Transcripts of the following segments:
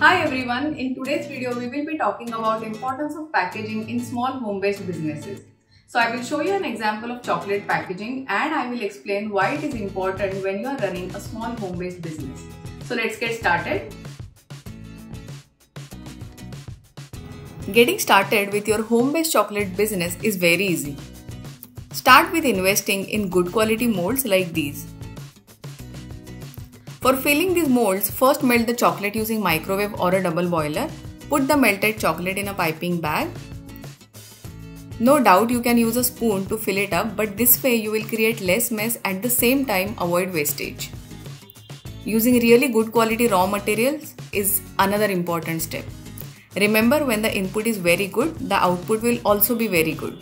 Hi everyone, in today's video we will be talking about the importance of packaging in small home-based businesses. So I will show you an example of chocolate packaging and I will explain why it is important when you are running a small home-based business. So let's get started. Getting started with your home-based chocolate business is very easy. Start with investing in good quality molds like these. For filling these molds, first melt the chocolate using microwave or a double boiler. Put the melted chocolate in a piping bag. No doubt you can use a spoon to fill it up, but this way you will create less mess at the same time avoid wastage. Using really good quality raw materials is another important step. Remember, when the input is very good, the output will also be very good.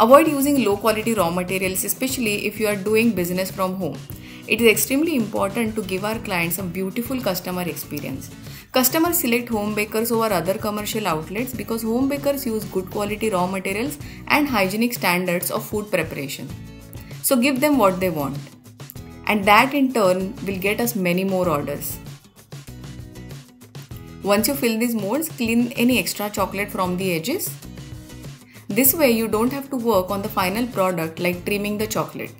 Avoid using low quality raw materials, especially if you are doing business from home. It is extremely important to give our clients a beautiful customer experience. Customers select home bakers over other commercial outlets because home bakers use good quality raw materials and hygienic standards of food preparation. So give them what they want. And that in turn will get us many more orders. Once you fill these molds, clean any extra chocolate from the edges. This way you don't have to work on the final product like trimming the chocolate.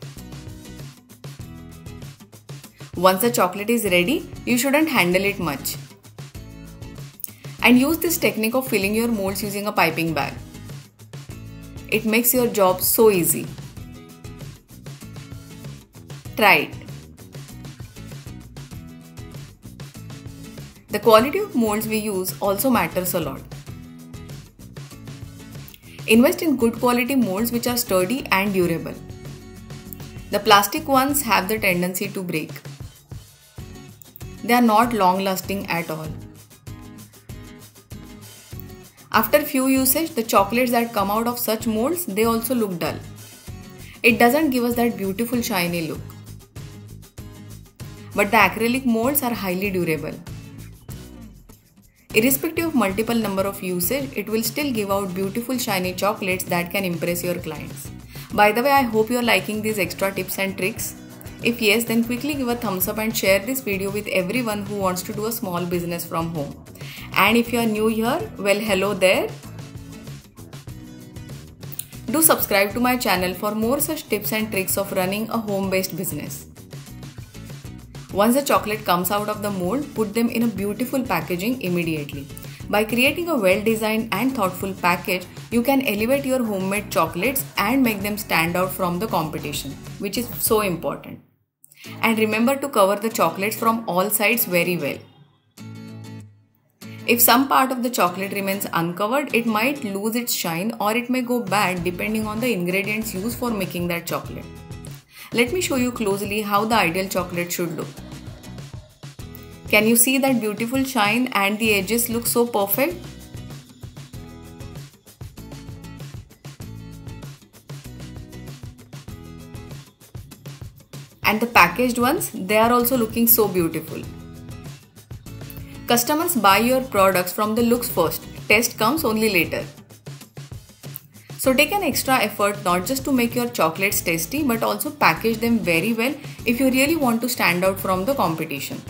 Once the chocolate is ready, you shouldn't handle it much. And use this technique of filling your molds using a piping bag. It makes your job so easy. Try it. The quality of molds we use also matters a lot. Invest in good quality molds which are sturdy and durable. The plastic ones have the tendency to break. They are not long lasting at all. After few usage, the chocolates that come out of such molds, they also look dull. It doesn't give us that beautiful shiny look. But the acrylic molds are highly durable. Irrespective of multiple number of usage, it will still give out beautiful shiny chocolates that can impress your clients. By the way, I hope you are liking these extra tips and tricks. If yes, then quickly give a thumbs up and share this video with everyone who wants to do a small business from home. And if you are new here, well, hello there. Do subscribe to my channel for more such tips and tricks of running a home-based business. Once the chocolate comes out of the mold, put them in a beautiful packaging immediately. By creating a well-designed and thoughtful package, you can elevate your homemade chocolates and make them stand out from the competition, which is so important. And remember to cover the chocolates from all sides very well. If some part of the chocolate remains uncovered, it might lose its shine or it may go bad depending on the ingredients used for making that chocolate. Let me show you closely how the ideal chocolate should look. Can you see that beautiful shine and the edges look so perfect? And the packaged ones, they are also looking so beautiful. Customers buy your products from the looks first. Taste comes only later. So take an extra effort not just to make your chocolates tasty but also package them very well if you really want to stand out from the competition.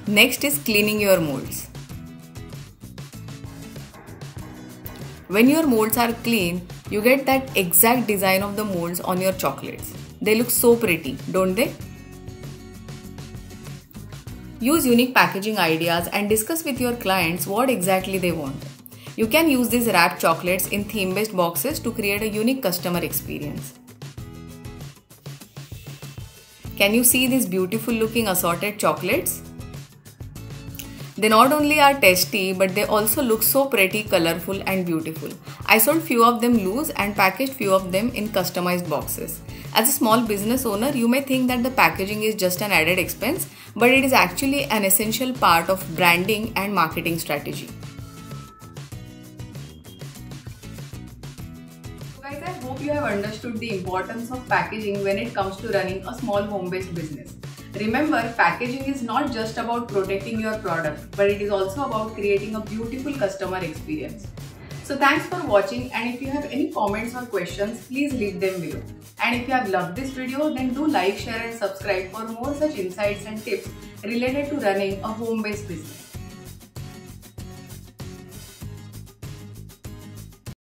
Next is cleaning your molds. When your molds are clean, you get that exact design of the molds on your chocolates. They look so pretty, don't they? Use unique packaging ideas and discuss with your clients what exactly they want. You can use these wrapped chocolates in theme-based boxes to create a unique customer experience. Can you see these beautiful looking assorted chocolates? They not only are tasty, but they also look so pretty, colorful and beautiful. I sold few of them loose and packaged few of them in customized boxes. As a small business owner, you may think that the packaging is just an added expense, but it is actually an essential part of branding and marketing strategy. Guys, I hope you have understood the importance of packaging when it comes to running a small home-based business. Remember, packaging is not just about protecting your product, but it is also about creating a beautiful customer experience. So thanks for watching, and if you have any comments or questions, please leave them below. And if you have loved this video, then do like, share and subscribe for more such insights and tips related to running a home-based business.